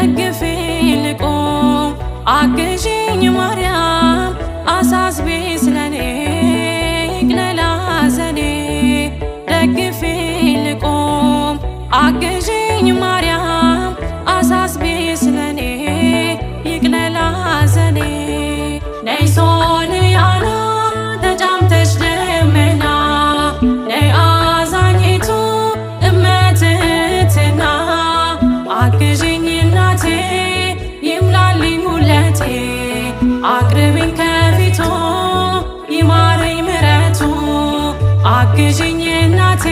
ደግፊኝ ልቁም አግዢኝ ማርያም አሳስቢ ስለኔ ይቅለል ሐዘኔ ደግፊኝ ልቁም አግዢኝ ማርያም አሳስቢ ስለኔ ይቅለል ሐዘኔ ነይ ሶርያና ተጫምተሽ ደመና ነይ አዛኝቱ እመትህትና አግዢኝ እናቴ ይምላልኝ ሁለቴ አቅርቢኝ ከፊቱ ይማረኝ ምሕረቱ አግዢኝ እናቴ